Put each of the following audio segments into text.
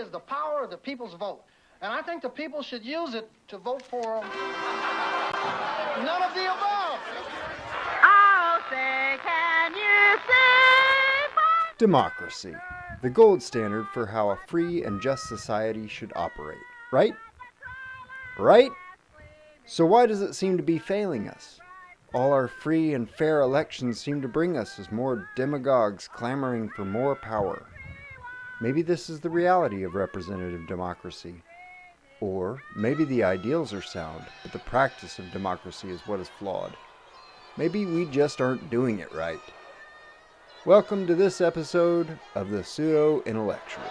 is the power of the people's vote. And I think the people should use it to vote for none of the above. I'll say, can you see? Democracy, the gold standard for how a free and just society should operate, right? Right? So why does it seem to be failing us? All our free and fair elections seem to bring us as more demagogues clamoring for more power. Maybe this is the reality of representative democracy. Or maybe the ideals are sound, but the practice of democracy is what is flawed. Maybe we just aren't doing it right. Welcome to this episode of the Pseudo-Intellectuals.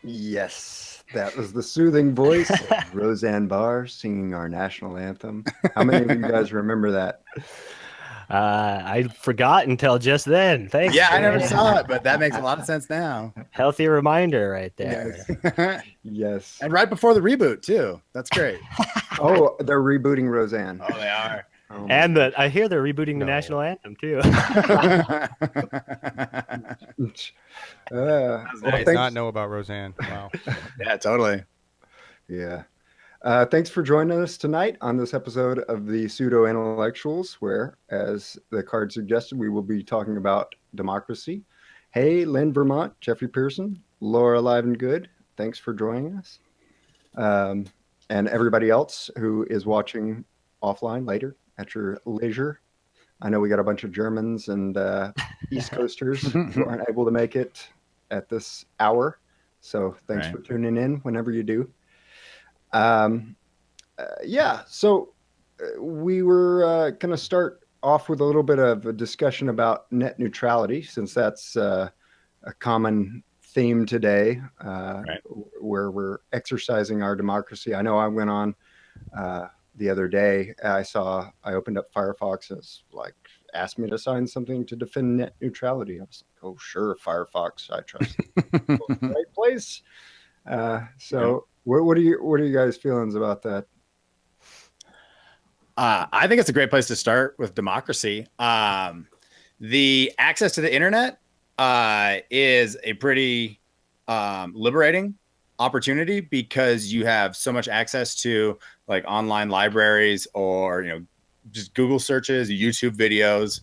Yes, that was the soothing voice of Roseanne Barr singing our national anthem. How many of you guys remember that? I forgot until just then. Thanks. Yeah, I never man. saw it, but that makes a lot of sense now. Healthy reminder right there. Yes. Yes. And right before the reboot, too. That's great. Oh, they're rebooting Roseanne. Oh, they are. Oh, And I hear they're rebooting the national anthem too. I Did not know about Roseanne. Wow. Yeah, totally. Yeah. Thanks for joining us tonight on this episode of the Pseudo-Intellectuals, where, as the card suggested, we will be talking about democracy. Hey, Lynn Vermont, Jeffrey Pearson, Laura Livengood, thanks for joining us. And everybody else who is watching offline later at your leisure. I know we got a bunch of Germans and East Coasters who aren't able to make it at this hour. So thanks for tuning in whenever you do. So we were going to start off with a little bit of a discussion about net neutrality, since that's a common theme today, where we're exercising our democracy. I know I went on the other day. I opened up Firefox and it's like asked me to sign something to defend net neutrality. I was like, oh, sure, Firefox, I trust the right place. What are you guys' feelings about that? I think it's a great place to start with democracy. The access to the internet is a pretty liberating opportunity, because you have so much access to like online libraries or just Google searches, YouTube videos.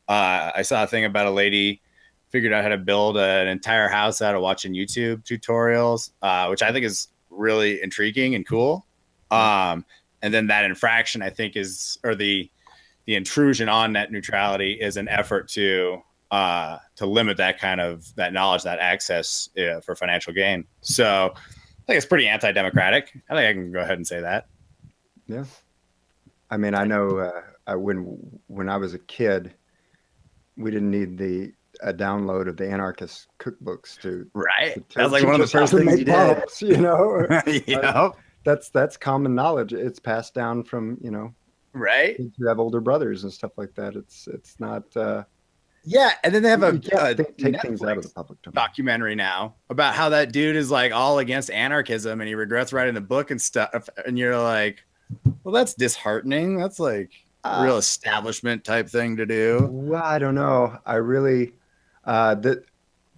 I saw a thing about a lady figured out how to build an entire house out of watching YouTube tutorials, which I think is really intriguing and cool. And then that infraction, I think, the intrusion on net neutrality is an effort to limit that knowledge, that access for financial gain. So I think it's pretty anti-democratic. I think I can go ahead and say that. Yeah. I mean, I know when I was a kid, we didn't need a download of the anarchist cookbooks to That was like one of the first things you did. Yeah. That's common knowledge. It's passed down from kids who have older brothers and stuff like that. It's not. And then they have take things out of the public domain. Documentary now about how that dude is like all against anarchism and he regrets writing the book and stuff. And you're like, well, that's disheartening. That's like a real establishment type thing to do. Well, I don't know. I really.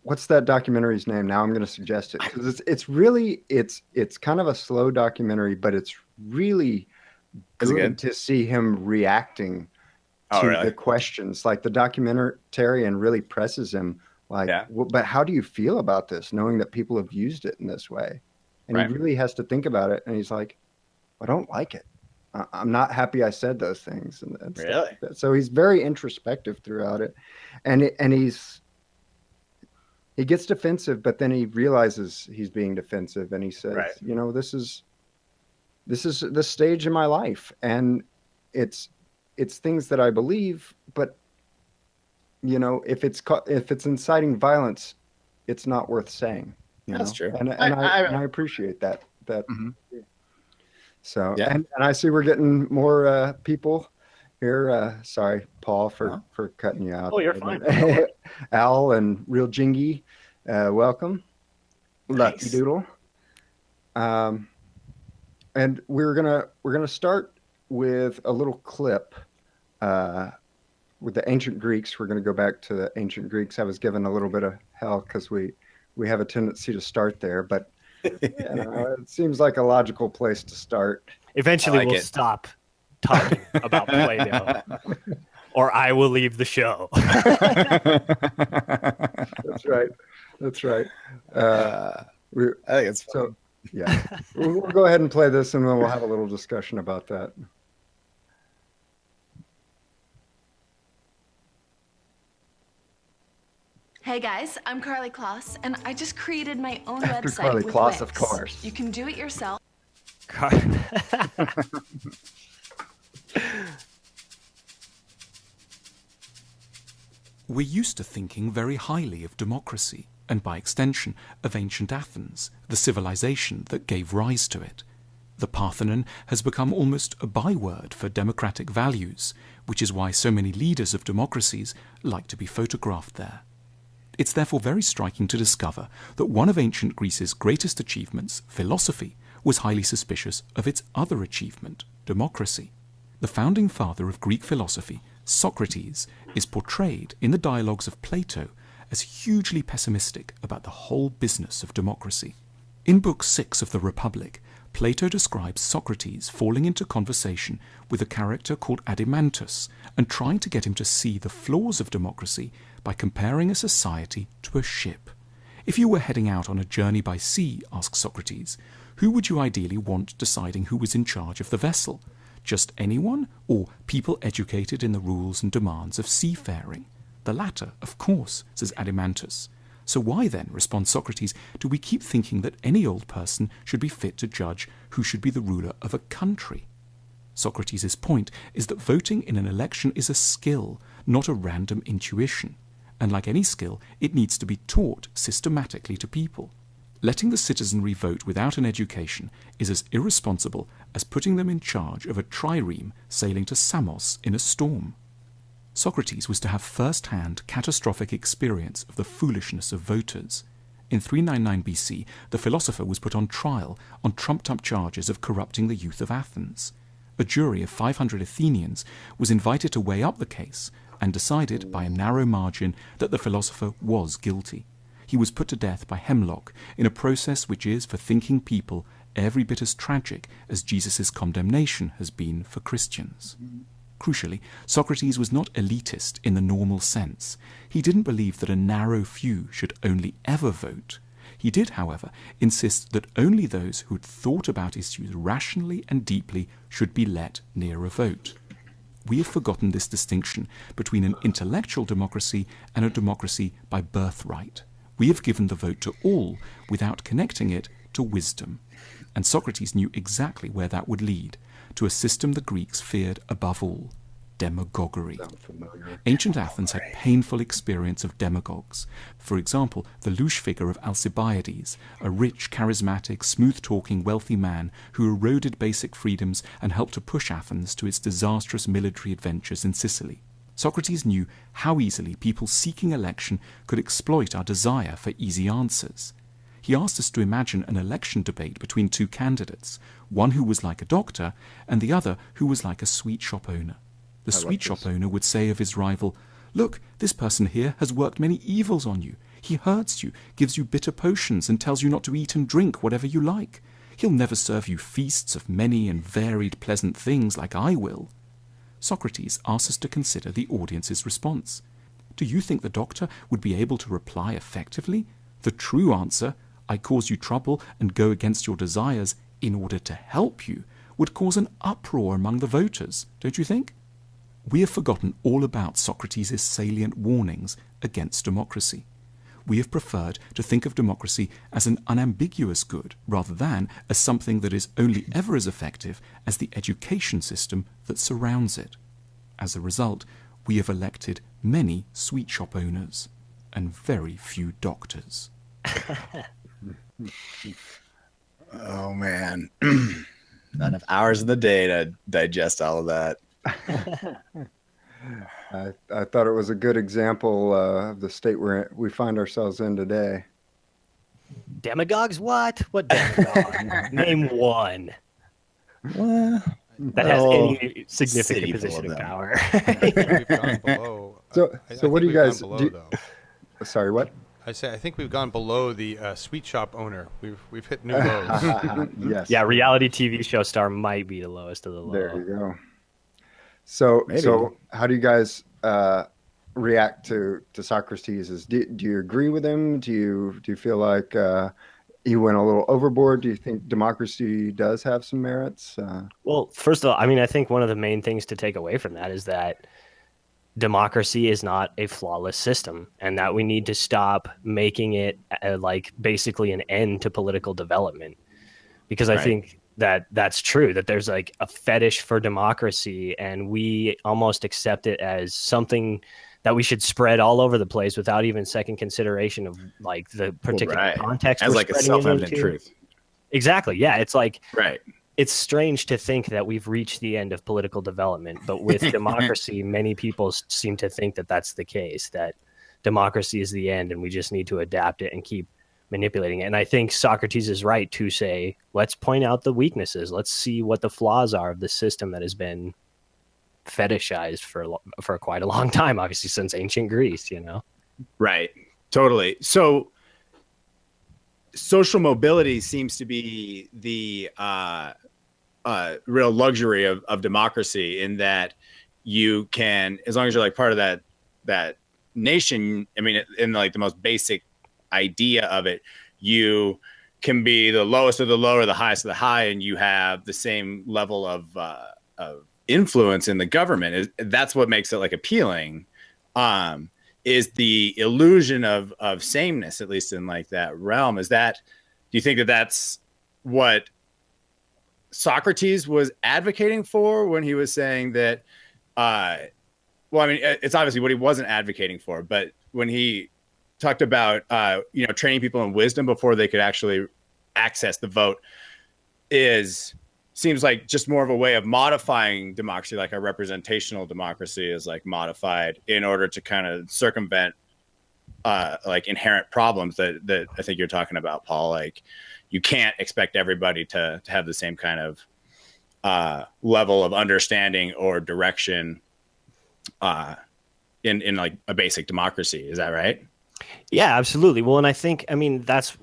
What's that documentary's name? Now I'm going to suggest it, because it's kind of a slow documentary, but it's really good to see him reacting to the questions. Like the documentarian really presses him, like, well, but how do you feel about this, knowing that people have used it in this way? And he really has to think about it. And he's like, I don't like it. I'm not happy I said those things. And stuff like that. So he's very introspective throughout it. And he gets defensive, but then he realizes he's being defensive, and he says, this is the stage in my life, and it's things that I believe, but if it's inciting violence, it's not worth saying. That's true, and I appreciate that. Mm-hmm. So and I see we're getting more people here. Sorry, Paul, for cutting you out. Oh, you're fine. Al and Real Jingy, welcome. Nice. Lucky Doodle. And we're gonna start with a little clip with the ancient Greeks, we're going to go back to the ancient Greeks. I was given a little bit of hell because we have a tendency to start there, but it seems like a logical place to start. Eventually, we'll stop talking about Plato, or I will leave the show. That's right. That's right. I think it's fun. So. Yeah, we'll go ahead and play this, and then we'll have a little discussion about that. Hey guys, I'm Carly Kloss, and I just created my own website Carly with Kloss, Wix. of course. You can do it yourself. We're used to thinking very highly of democracy, and by extension of ancient Athens, the civilization that gave rise to it. The Parthenon has become almost a byword for democratic values, which is why so many leaders of democracies like to be photographed there. It's therefore very striking to discover that one of ancient Greece's greatest achievements, philosophy, was highly suspicious of its other achievement, democracy. The founding father of Greek philosophy, Socrates, is portrayed in the dialogues of Plato as hugely pessimistic about the whole business of democracy. In Book 6 of the Republic, Plato describes Socrates falling into conversation with a character called Adimantus and trying to get him to see the flaws of democracy by comparing a society to a ship. If you were heading out on a journey by sea, asks Socrates, who would you ideally want deciding who was in charge of the vessel? Just anyone, or people educated in the rules and demands of seafaring? The latter, of course, says Adimantus. So why then, responds Socrates, do we keep thinking that any old person should be fit to judge who should be the ruler of a country? Socrates' point is that voting in an election is a skill, not a random intuition. And like any skill, it needs to be taught systematically to people. Letting the citizenry vote without an education is as irresponsible as putting them in charge of a trireme sailing to Samos in a storm. Socrates was to have first-hand catastrophic experience of the foolishness of voters. In 399 BC, the philosopher was put on trial on trumped-up charges of corrupting the youth of Athens. A jury of 500 Athenians was invited to weigh up the case and decided by a narrow margin that the philosopher was guilty. He was put to death by hemlock in a process which is, for thinking people, every bit as tragic as Jesus' condemnation has been for Christians. Crucially, Socrates was not elitist in the normal sense. He didn't believe that a narrow few should only ever vote. He did, however, insist that only those who had thought about issues rationally and deeply should be let near a vote. We have forgotten this distinction between an intellectual democracy and a democracy by birthright. We have given the vote to all without connecting it to wisdom. And Socrates knew exactly where that would lead, to a system the Greeks feared above all, demagoguery. Ancient Athens had painful experience of demagogues. For example, the louche figure of Alcibiades, a rich, charismatic, smooth-talking, wealthy man who eroded basic freedoms and helped to push Athens to its disastrous military adventures in Sicily. Socrates knew how easily people seeking election could exploit our desire for easy answers. He asked us to imagine an election debate between two candidates, one who was like a doctor and the other who was like a sweet shop owner. The sweet shop owner would say of his rival, "Look, this person here has worked many evils on you. He hurts you, gives you bitter potions, and tells you not to eat and drink whatever you like. He'll never serve you feasts of many and varied pleasant things like I will." Socrates asks us to consider the audience's response. Do you think the doctor would be able to reply effectively? The true answer, "I cause you trouble and go against your desires in order to help you," would cause an uproar among the voters, don't you think? We have forgotten all about Socrates' salient warnings against democracy. We have preferred to think of democracy as an unambiguous good rather than as something that is only ever as effective as the education system that surrounds it. As a result, we have elected many sweet shop owners and very few doctors. Oh, man. Not enough hours in the day to digest all of that. I thought it was a good example of the state we find ourselves in today. Demagogues? What? What demagogue? Name one. Well, that has any significant city full position of of them. power. We've gone below. So what do you guys do? Though. Sorry, what? I think we've gone below the sweet shop owner. We've hit new lows. Yes. Yeah, reality TV show star might be the lowest of the low. There you go. So how do you guys react to Socrates? Do you agree with him? Do you feel like he went a little overboard? Do you think democracy does have some merits? Well, first of all, I mean, I think one of the main things to take away from that is that democracy is not a flawless system, and that we need to stop making it like basically an end to political development. Because I think that's true, that there's like a fetish for democracy, and we almost accept it as something that we should spread all over the place without even second consideration of like the particular context. As like a self-evident truth. Exactly. Yeah. It's like, it's strange to think that we've reached the end of political development, but with democracy, many people seem to think that that's the case, that democracy is the end and we just need to adapt it and keep manipulating it. And I think Socrates is right to say, let's point out the weaknesses. Let's see what the flaws are of the system that has been fetishized for quite a long time, obviously since ancient Greece, you know? Right. Totally. So social mobility seems to be the real luxury of democracy, in that you can, as long as you're like part of that nation, I mean, in like the most basic idea of it, you can be the lowest of the low or the highest of the high, and you have the same level of influence in the government. That's what makes it like appealing, is the illusion of sameness, at least in like that realm. Do you think that that's what Socrates was advocating for when he was saying that, well, I mean, it's obviously what he wasn't advocating for, but when he talked about, training people in wisdom before they could actually access the vote, seems like just more of a way of modifying democracy, like a representational democracy is like modified in order to kind of circumvent like inherent problems that I think you're talking about, Paul. Like, you can't expect everybody to have the same kind of level of understanding or direction in like a basic democracy. Is that right? Yeah, absolutely. Well, and I think, I mean, that's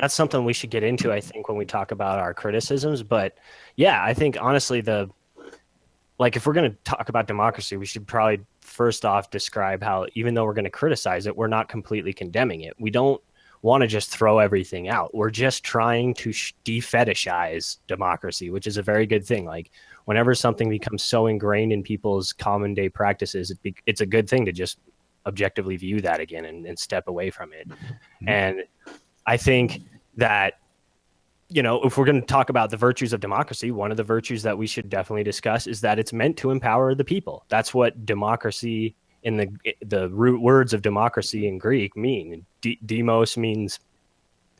something we should get into, I think, when we talk about our criticisms. But yeah, I think honestly, if we're going to talk about democracy, we should probably first off describe how, even though we're going to criticize it, we're not completely condemning it. We don't want to just throw everything out. We're just trying to de-fetishize democracy, which is a very good thing. Like, whenever something becomes so ingrained in people's common day practices, it's a good thing to just objectively view that again and step away from it. And I think that, if we're going to talk about the virtues of democracy, one of the virtues that we should definitely discuss is that it's meant to empower the people. That's what democracy, in the root words of democracy in Greek, mean. Demos means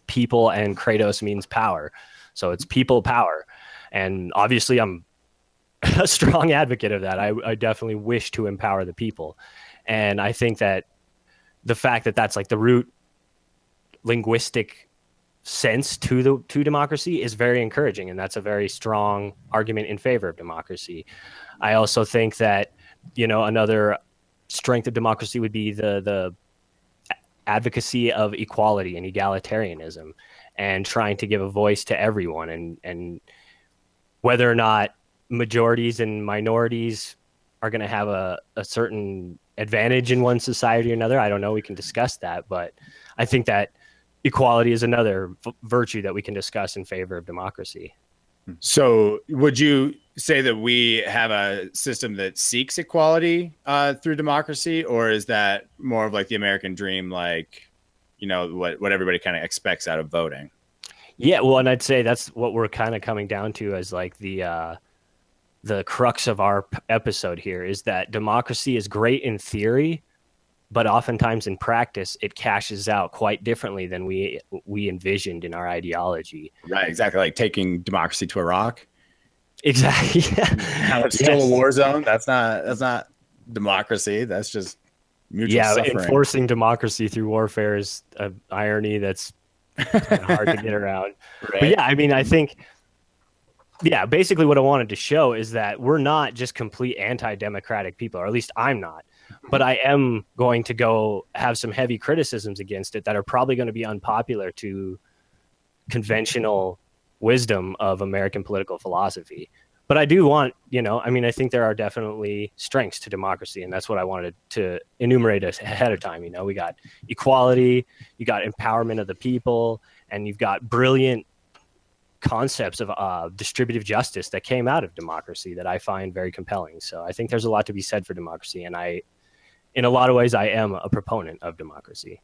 people and kratos means power. So it's people power. And obviously I'm a strong advocate of that. I definitely wish to empower the people. And I think that the fact that that's like the root linguistic sense to democracy is very encouraging, and that's a very strong argument in favor of democracy. I also think that another strength of democracy would be the advocacy of equality and egalitarianism, and trying to give a voice to everyone, and whether or not majorities and minorities are going to have a certain advantage in one society or another, I don't know. We can discuss that, but I think that equality is another virtue that we can discuss in favor of democracy. So would you say that we have a system that seeks equality through democracy, or is that more of like the American dream, like, what everybody kind of expects out of voting? Yeah, well, and I'd say that's what we're kind of coming down to as like the crux of our episode here, is that democracy is great in theory, but oftentimes in practice, it cashes out quite differently than we envisioned in our ideology. Right, exactly. Like taking democracy to Iraq. Exactly. How it's still a war zone. That's not democracy. That's just mutual suffering. Enforcing democracy through warfare is an irony that's kind of hard to get around. Right. But yeah, I mean, I think yeah, basically what I wanted to show is that we're not just complete anti-democratic people, or at least I'm not. But I am going to go have some heavy criticisms against it that are probably going to be unpopular to conventional wisdom of American political philosophy. But I do want, I think there are definitely strengths to democracy, and that's what I wanted to enumerate ahead of time. We got equality, you got empowerment of the people, and you've got brilliant concepts of distributive justice that came out of democracy that I find very compelling. So I think there's a lot to be said for democracy, and in a lot of ways, I am a proponent of democracy.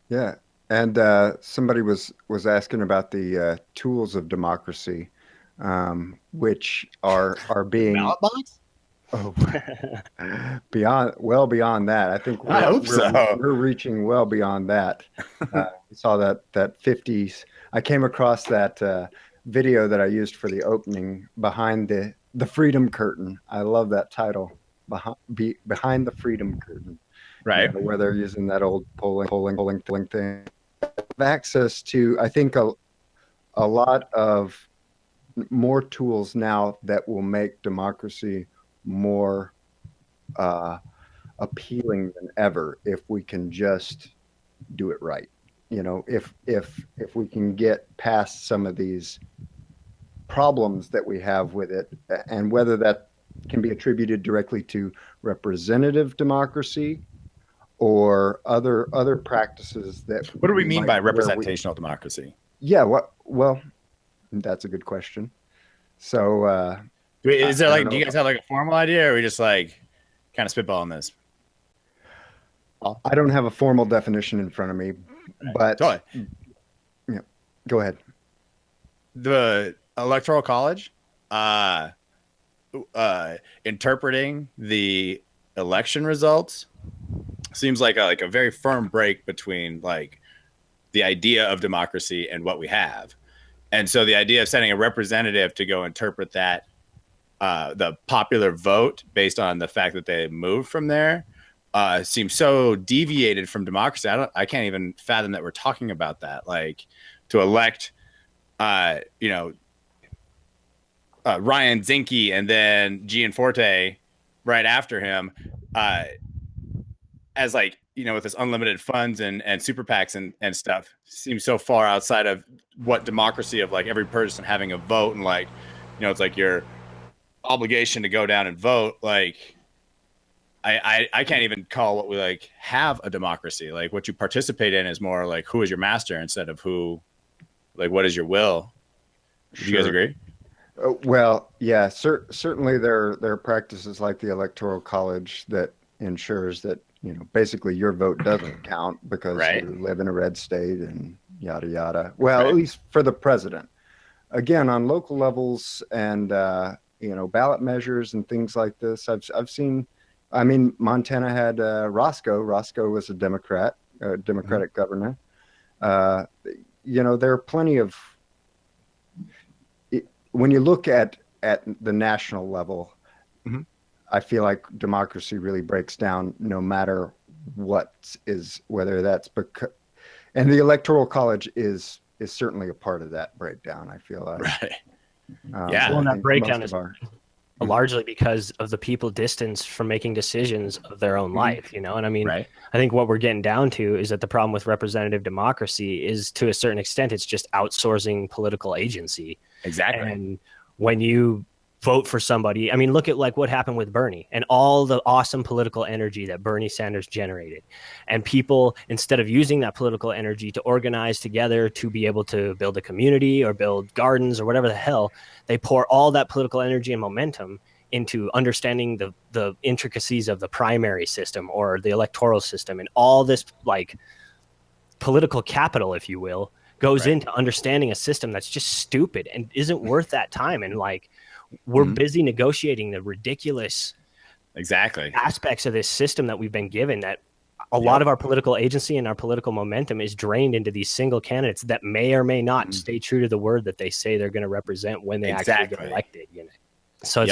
Yeah, and somebody was asking about the tools of democracy, which are being Ballot box? beyond that. I think I hope so. We're reaching well beyond that. We saw that 50s. I came across that video that I used for the opening, behind the Freedom Curtain. I love that title, behind the Freedom Curtain. Right. Where they're using that old polling thing. Access to, I think, a lot of more tools now that will make democracy more appealing than ever if we can just do it right. If we can get past some of these problems that we have with it, and whether that can be attributed directly to representative democracy or other practices that. What do we mean by representational democracy? Yeah, well, that's a good question. So, is there do you guys have a formal idea, or are we just kind of spitballing this? I don't have a formal definition in front of me, but yeah, go ahead. The Electoral College, interpreting the election results seems like a very firm break between the idea of democracy and what we have. And so the idea of sending a representative to go interpret that, the popular vote based on the fact that they moved from there, seems so deviated from democracy. I can't even fathom that we're talking about that. To elect, Ryan Zinke and then Gianforte right after him, as with this unlimited funds and super PACs and stuff, seems so far outside of what democracy of every person having a vote and it's your obligation to go down and vote. I can't even call what we have a democracy. What you participate in is more who is your master instead of who, what is your will. Do you guys agree? Well, yeah, certainly there are practices like the Electoral College that ensures that basically your vote doesn't count because you live in a red state and yada yada. Well, at least for the president. Again, on local levels and ballot measures and things like this, I've seen. I mean, Montana had Roscoe. Roscoe was a Democratic governor. There are plenty of. When you look at the national level, I feel like democracy really breaks down no matter whether that's because, and the Electoral College is certainly a part of that breakdown. I feel like. Right. Well, that breakdown is largely because of the people distanced from making decisions of their own life, and I think what we're getting down to is that the problem with representative democracy is, to a certain extent, it's just outsourcing political agency. Exactly. And when you vote for somebody, look at what happened with Bernie and all the awesome political energy that Bernie Sanders generated. And people, instead of using that political energy to organize together to be able to build a community or build gardens or whatever the hell, they pour all that political energy and momentum into understanding the intricacies of the primary system or the electoral system, and all this political capital, if you will, goes into understanding a system that's just stupid and isn't worth that time. And we're busy negotiating the ridiculous aspects of this system that we've been given, that a lot of our political agency and our political momentum is drained into these single candidates that may or may not stay true to the word that they say they're going to represent when they actually get elected. So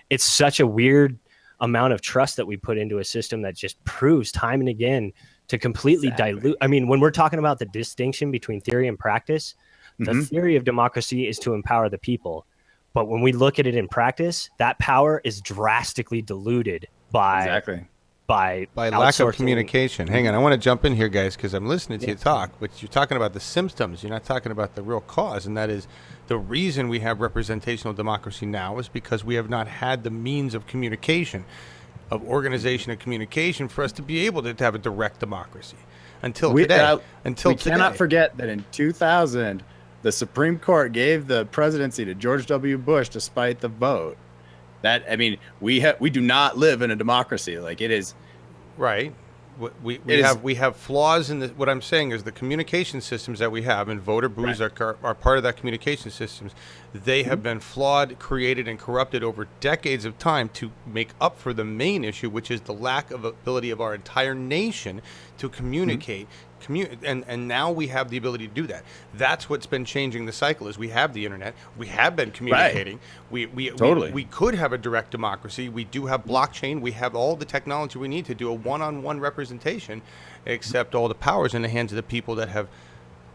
it's such a weird amount of trust that we put into a system that just proves time and again to completely dilute. When we're talking about the distinction between theory and practice, The theory of democracy is to empower the people. But when we look at it in practice, that power is drastically diluted by lack of communication. Hang on, I want to jump in here, guys, because I'm listening to you talk, but you're talking about the symptoms. You're not talking about the real cause, and that is the reason we have representational democracy now is because we have not had the means of communication, of organization and communication for us to be able to have a direct democracy until today. We cannot forget that in 2000, the Supreme Court gave the presidency to George W. Bush despite the vote. That, I mean, we do not live in a democracy. Like, it is right. We have flaws in the. What I'm saying is the communication systems that we have, and voter booths are part of that communication systems. They have been flawed, created, and corrupted over decades of time to make up for the main issue, which is the lack of ability of our entire nation to communicate. And now we have the ability to do that. That's what's been changing the cycle. Is we have the internet, we have been communicating. We could have a direct democracy. We do have blockchain. We have all the technology we need to do a one-on-one representation, except all the power's in the hands of the people that have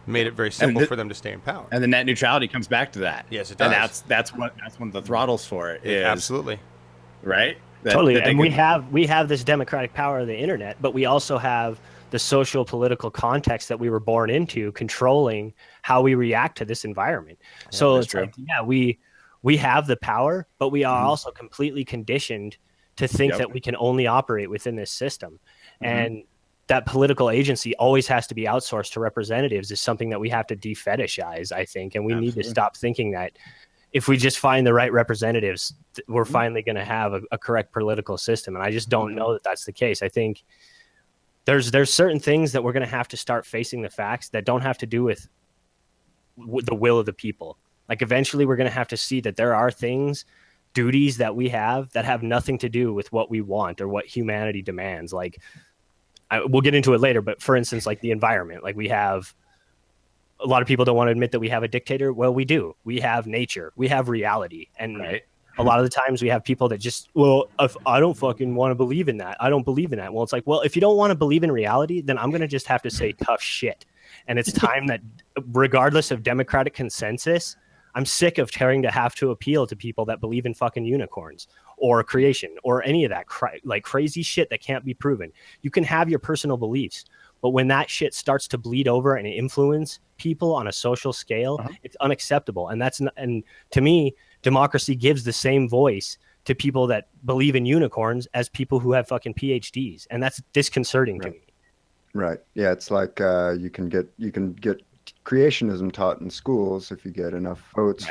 made it very simple for them to stay in power. And the net neutrality comes back to that. Yes, it does. And that's one of the throttles for it. Is, absolutely. Right. Totally. And we have this democratic power of the internet, but we also have the social political context that we were born into controlling how we react to this environment. So it's like, we have the power, but we are also completely conditioned to think that we can only operate within this system. And that political agency always has to be outsourced to representatives is something that we have to defetishize, I think. And we need to stop thinking that if we just find the right representatives, we're finally going to have a correct political system. And I just don't know that that's the case. I think there's certain things that we're going to have to start facing the facts that don't have to do with the will of the people. Like, eventually we're going to have to see that there are duties that we have that have nothing to do with what we want or what humanity demands. Like, we'll get into it later, but for instance, like the environment, like we have a lot of people don't want to admit that we have a dictator. Well, we do. We have nature, we have reality. And a lot of the times we have people that just, well, if I don't fucking want to believe in that, I don't believe in that. Well, it's like, well, if you don't want to believe in reality, then I'm going to just have to say tough shit. And it's time that, regardless of democratic consensus, I'm sick of having to have to appeal to people that believe in fucking unicorns or creation or any of that like crazy shit that can't be proven. You can have your personal beliefs, but when that shit starts to bleed over and influence people on a social scale, it's unacceptable. And to me, democracy gives the same voice to people that believe in unicorns as people who have fucking PhDs, and that's disconcerting to me. Right. Yeah, it's like you can get creationism taught in schools if you get enough votes,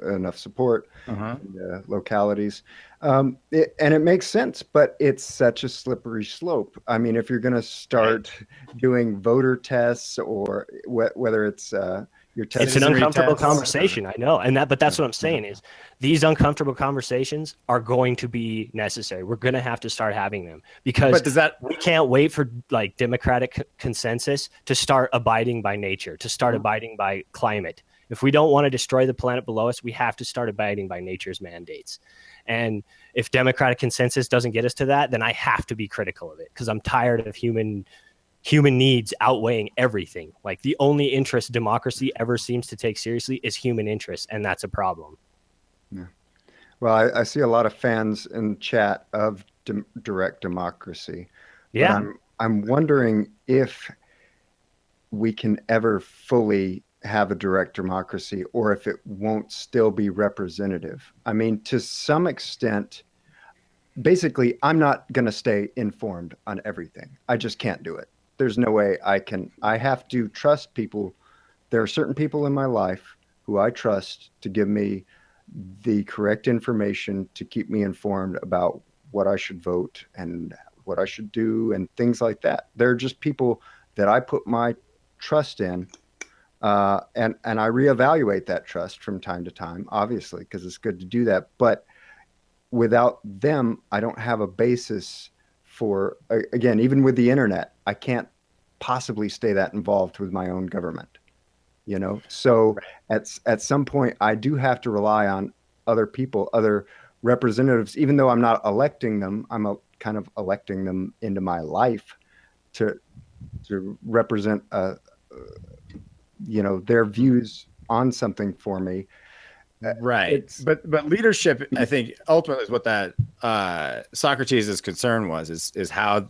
enough support in the localities. And it makes sense, but it's such a slippery slope. I mean, if you're going to start doing voter tests or whether it's it's an uncomfortable conversation, I know. But that's what I'm saying is these uncomfortable conversations are going to be necessary. We're going to have to start having them because we can't wait for like democratic consensus to start abiding by nature, to start abiding by climate. If we don't want to destroy the planet below us, we have to start abiding by nature's mandates. And if democratic consensus doesn't get us to that, then I have to be critical of it because I'm tired of human needs outweighing everything. Like, the only interest democracy ever seems to take seriously is human interest, and that's a problem. Yeah. Well, I see a lot of fans in chat of direct democracy. Yeah. I'm wondering if we can ever fully have a direct democracy or if it won't still be representative. I mean, to some extent, basically, I'm not going to stay informed on everything. I just can't do it. There's no way I can. I have to trust people. There are certain people in my life who I trust to give me the correct information to keep me informed about what I should vote and what I should do and things like that. They're just people that I put my trust in, and I reevaluate that trust from time to time, obviously, because it's good to do that. But without them, I don't have a basis for, again, even with the internet, I can't possibly stay that involved with my own government, So at some point, I do have to rely on other people, other representatives, even though I'm not electing them, I'm kind of electing them into my life to represent, their views on something for me. Right. But leadership, I think, ultimately is what that Socrates' concern was, is how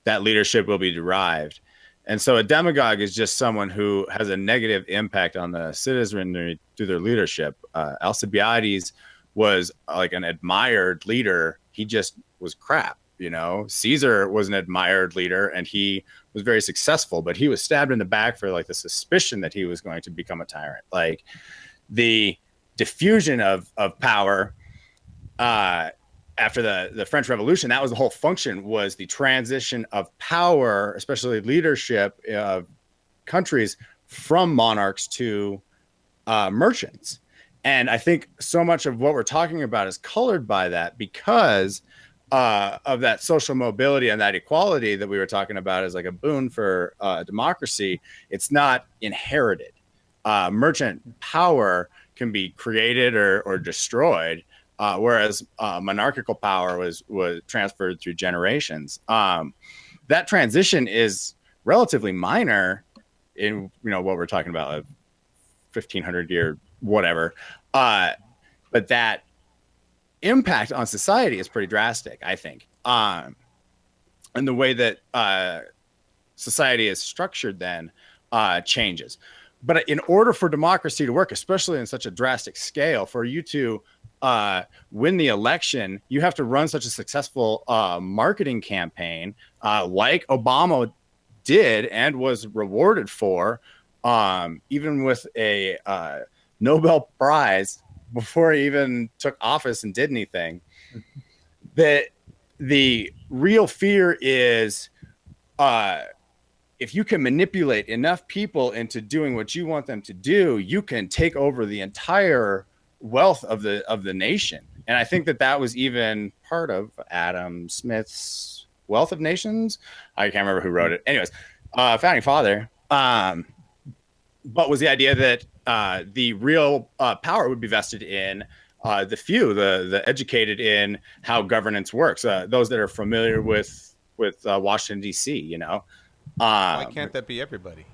that leadership will be derived. And so a demagogue is just someone who has a negative impact on the citizenry through their leadership. Alcibiades was like an admired leader. He just was crap. Caesar was an admired leader and he was very successful, but he was stabbed in the back for like the suspicion that he was going to become a tyrant. Like the diffusion of power after the French Revolution, that was the whole function, was the transition of power, especially leadership of countries, from monarchs to merchants. And I think so much of what we're talking about is colored by that because of that social mobility and that equality that we were talking about as like a boon for democracy. It's not inherited. Merchant power can be created or destroyed, whereas monarchical power was transferred through generations. That transition is relatively minor in what we're talking about, like 1500 year whatever, but that impact on society is pretty drastic, I think. And the way that society is structured then changes. But in order for democracy to work, especially in such a drastic scale, for you to win the election, you have to run such a successful marketing campaign like Obama did and was rewarded for, even with a Nobel Prize before he even took office and did anything. That the real fear is if you can manipulate enough people into doing what you want them to do, you can take over the entire wealth of the nation. And I think that was even part of Adam Smith's Wealth of Nations. I can't remember who wrote it. Anyways, founding father. But was the idea that the real power would be vested in the few, the educated in how governance works, those that are familiar with Washington, D.C., Why can't that be everybody?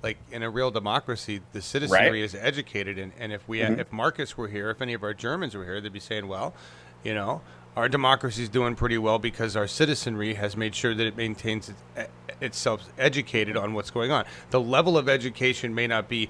Like in a real democracy, the citizenry is educated, and if if Marcus were here, if any of our Germans were here, they'd be saying, well, our democracy is doing pretty well because our citizenry has made sure that it maintains itself educated on what's going on. The level of education may not be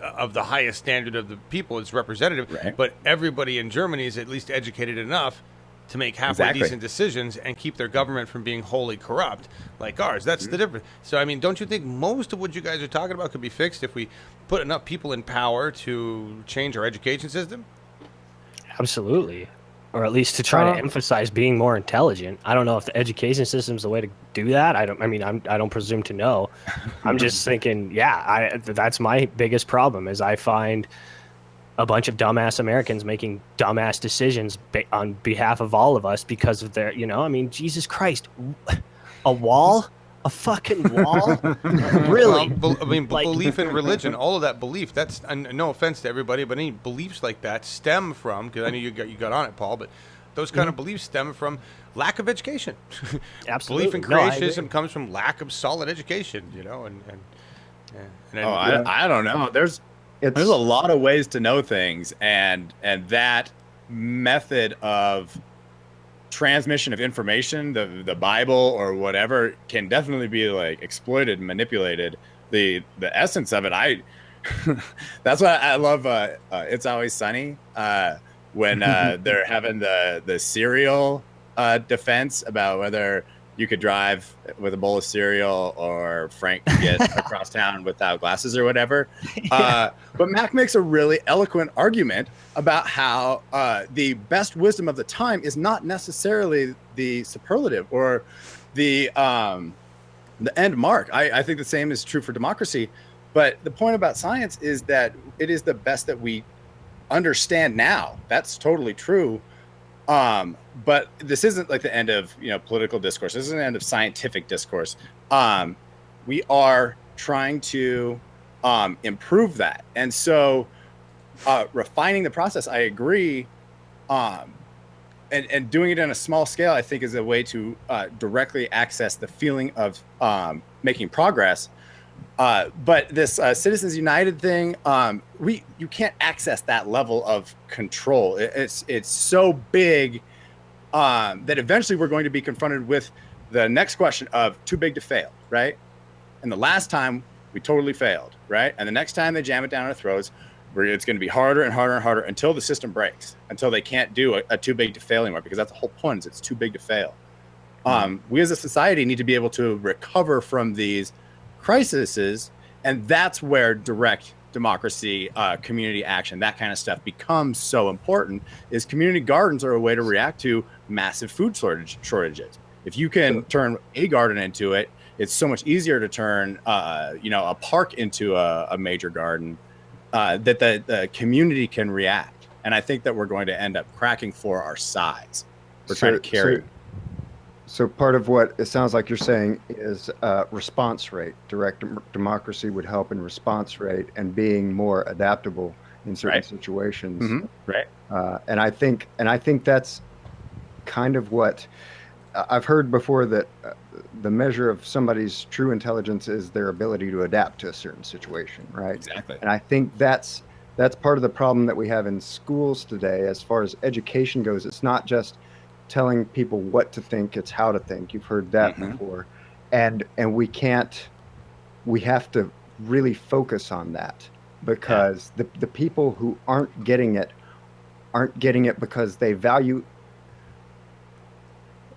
of the highest standard of the people it's representative, but everybody in Germany is at least educated enough to make halfway decent decisions and keep their government from being wholly corrupt like ours. That's the difference. So, I mean, don't you think most of what you guys are talking about could be fixed if we put enough people in power to change our education system? Absolutely. Or at least to try to emphasize being more intelligent. I don't know if the education system is the way to do that. I don't presume to know. I'm just thinking, that's my biggest problem is I find a bunch of dumbass Americans making dumbass decisions on behalf of all of us because of their, Jesus Christ, a wall, a fucking wall, really? Belief in religion, all of that belief. That's no offense to everybody, but any beliefs like that stem from, because I know you got on it, Paul, but those kind of beliefs stem from lack of education. Absolutely, belief in creationism comes from lack of solid education, I don't know. There's a lot of ways to know things, and that method of transmission of information, the Bible or whatever, can definitely be like exploited and manipulated. The essence of it, that's why I love It's Always Sunny when they're having the cereal defense about whether you could drive with a bowl of cereal or Frank could get across town without glasses or whatever. But Mac makes a really eloquent argument about how the best wisdom of the time is not necessarily the superlative or the end mark. I think the same is true for democracy. But the point about science is that it is the best that we understand now. That's totally true. But this isn't like the end of political discourse. This isn't the end of scientific discourse. We are trying to improve that, and so refining the process. I agree, and doing it on a small scale, I think, is a way to directly access the feeling of making progress. But this Citizens United thing, you can't access that level of control. It's so big that eventually we're going to be confronted with the next question of too big to fail, right? And the last time we totally failed, right? And the next time they jam it down our throats, it's going to be harder and harder and harder until the system breaks, until they can't do a too big to fail anymore, because that's the whole point, is it's too big to fail. We as a society need to be able to recover from these crises, and that's where direct democracy, community action, that kind of stuff becomes so important. Is community gardens are a way to react to massive food shortages. If you can turn a garden into it, it's so much easier to turn a park into a major garden, that the community can react. And I think that we're going to end up cracking for our size. We're trying to carry. So part of what it sounds like you're saying is response rate. Direct democracy would help in response rate and being more adaptable in certain situations. Mm-hmm. Right. And I think that's kind of what I've heard before, that the measure of somebody's true intelligence is their ability to adapt to a certain situation, right? Exactly. And I think that's part of the problem that we have in schools today as far as education goes. It's not just telling people what to think, it's how to think. You've heard that before. And we have to really focus on that, because the people who aren't getting it because they value.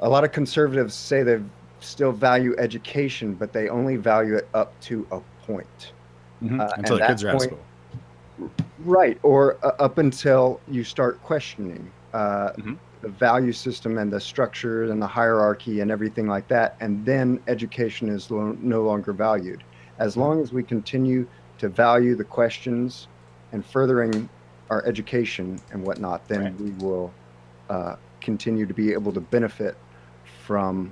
A lot of conservatives say they still value education, but they only value it up to a point. Until the kids are out of school. Right, or up until you start questioning the value system and the structure and the hierarchy and everything like that, and then education is no longer valued. As long as we continue to value the questions and furthering our education and whatnot, then we will continue to be able to benefit from.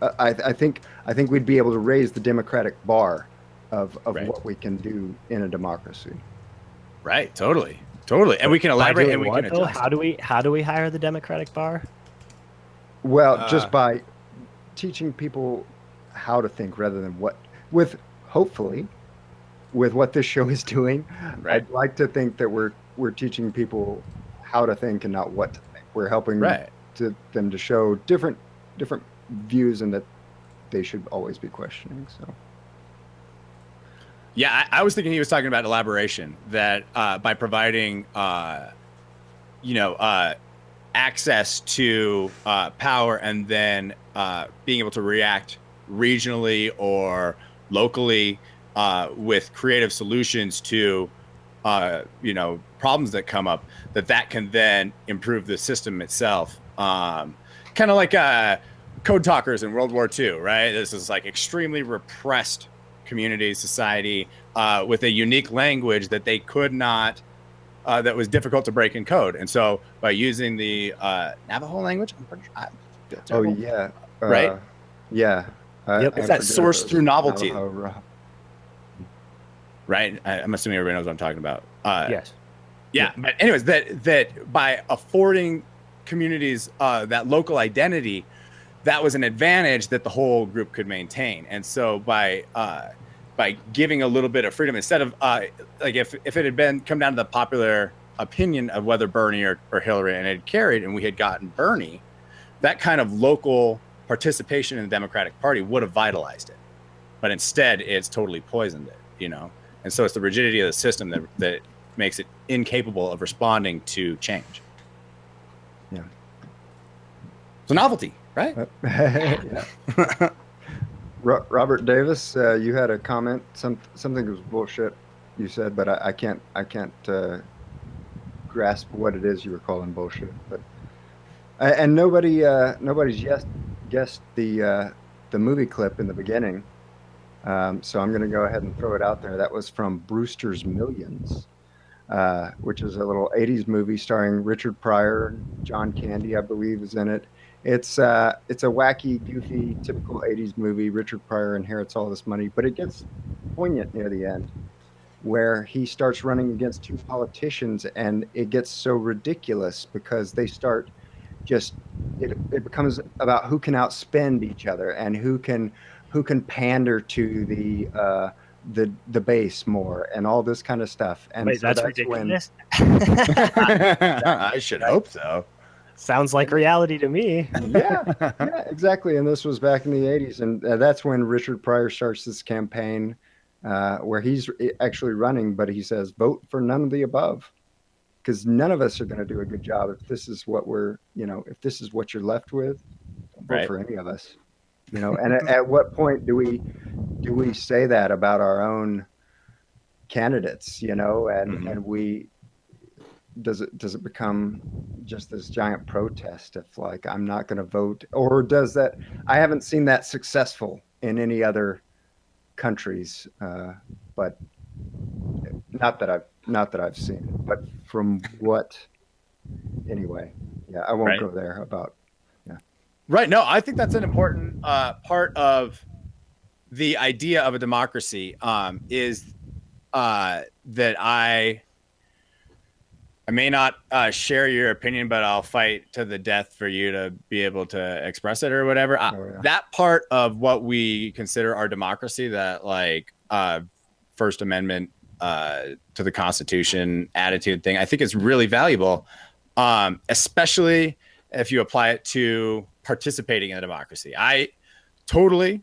I think we'd be able to raise the democratic bar of what we can do in a democracy. Right. Totally. And we can elaborate and we can adjust. How do we hire the democratic bar? Well, just by teaching people how to think rather than hopefully with what this show is doing. I'd like to think that we're teaching people how to think and not what to think. We're helping them to show different views, and that they should always be questioning. So. Yeah, I was thinking he was talking about elaboration, that by providing, access to power, and then being able to react regionally or locally with creative solutions to, problems that come up, that can then improve the system itself. Kind of like code talkers in World War II, right? This is like extremely repressed community, society, with a unique language that they could not, that was difficult to break in code. And so by using the Navajo language, I'm pretty sure. Right? Yeah. It's that source through novelty. Navajo, right? I'm assuming everybody knows what I'm talking about. Yes. Yeah. But anyways, that by affording communities that local identity, that was an advantage that the whole group could maintain. And so by giving a little bit of freedom, instead of like if it had come down to the popular opinion of whether Bernie or Hillary, and it had carried, and we had gotten Bernie, that kind of local participation in the Democratic Party would have vitalized it. But instead, it's totally poisoned it, And so it's the rigidity of the system that makes it incapable of responding to change. Yeah. So novelty, right? Robert Davis, you had a comment. Something was bullshit you said, but I can't grasp what it is you were calling bullshit. But and nobody's guessed the movie clip in the beginning. So I'm going to go ahead and throw it out there. That was from Brewster's Millions, which is a little 80s movie starring Richard Pryor. John Candy, I believe, is in it. It's a wacky, goofy, typical 80s movie. Richard Pryor inherits all this money, but it gets poignant near the end, where he starts running against two politicians, and it gets so ridiculous because they start it becomes about who can outspend each other and who can who can pander to the base more and all this kind of stuff. And Wait, so that's ridiculous. I should hope so. Sounds like reality to me. Yeah, exactly. And this was back in the 80s. And that's when Richard Pryor starts this campaign where he's actually running, but he says, vote for none of the above. Because none of us are going to do a good job if this is what if this is what you're left with, don't vote for any of us. And at what point do we say that about our own candidates? And we does it become just this giant protest of like, I'm not going to vote? Or does that, I haven't seen that successful in any other countries, but not that I've seen, but from what, anyway, I won't go there about, Right. No, I think that's an important part of the idea of a democracy, is that I may not share your opinion, but I'll fight to the death for you to be able to express it or whatever. That part of what we consider our democracy, that like First Amendment to the Constitution attitude thing, I think is really valuable, especially if you apply it to participating in a democracy. I totally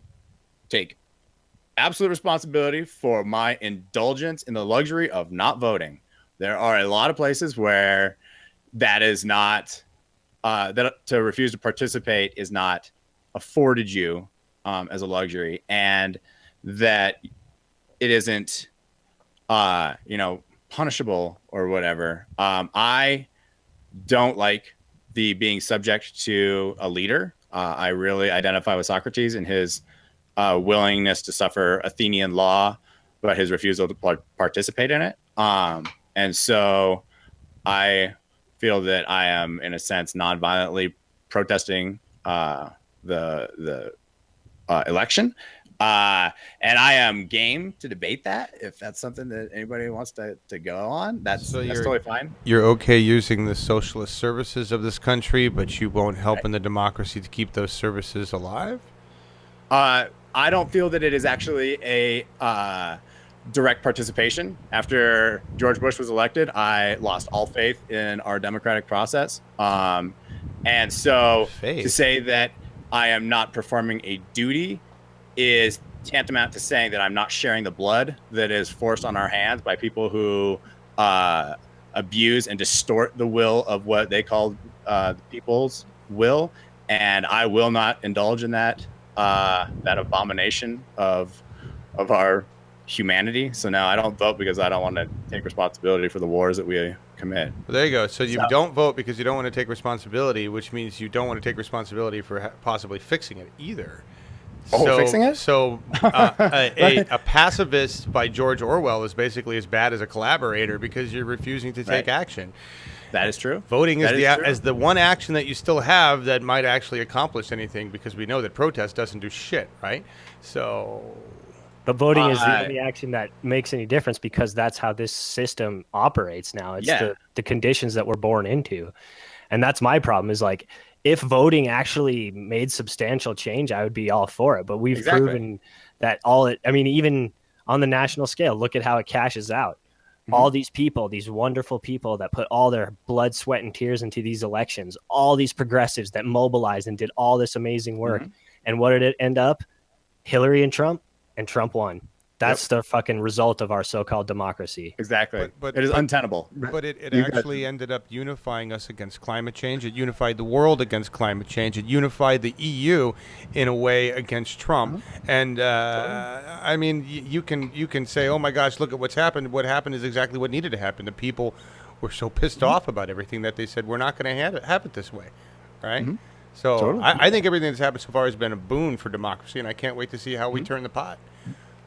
take absolute responsibility for my indulgence in the luxury of not voting. There are a lot of places where that is not, that to refuse to participate is not afforded you as a luxury, and that it isn't, punishable or whatever. I don't like the being subject to a leader. I really identify with Socrates and his willingness to suffer Athenian law, but his refusal to participate in it. And so I feel that I am, in a sense, non-violently protesting the election. And I am game to debate that if that's something that anybody wants to go on. That's totally fine. You're okay using the socialist services of this country, but you won't help in the democracy to keep those services alive? I don't feel that it is actually a direct participation. After George Bush was elected, I lost all faith in our democratic process. And so to say that I am not performing a duty is tantamount to saying that I'm not sharing the blood that is forced on our hands by people who abuse and distort the will of what they call the people's will. And I will not indulge in that abomination of our humanity. So now I don't vote because I don't want to take responsibility for the wars that we commit. Well, there you go. So you don't vote because you don't want to take responsibility, which means you don't want to take responsibility for possibly fixing it either. Fixing it? So a pacifist by George Orwell is basically as bad as a collaborator because you're refusing to take action. That is true. Voting is the one action that you still have that might actually accomplish anything, because we know that protest doesn't do shit, right? So... But voting is the only action that makes any difference, because that's how this system operates now. It's the conditions that we're born into. And that's my problem, is like, if voting actually made substantial change, I would be all for it. But we've proven that even on the national scale, look at how it cashes out. Mm-hmm. All these people, these wonderful people that put all their blood, sweat, and tears into these elections, all these progressives that mobilized and did all this amazing work. Mm-hmm. And what did it end up? Hillary and Trump won. That's the fucking result of our so-called democracy. Exactly. But it is untenable. But it actually ended up unifying us against climate change. It unified the world against climate change. It unified the EU in a way against Trump. Mm-hmm. And I mean, you can say, oh my gosh, look at what's happened. What happened is exactly what needed to happen. The people were so pissed off about everything that they said, we're not going to have it this way, right? Mm-hmm. So I think everything that's happened so far has been a boon for democracy, and I can't wait to see how we turn the pot.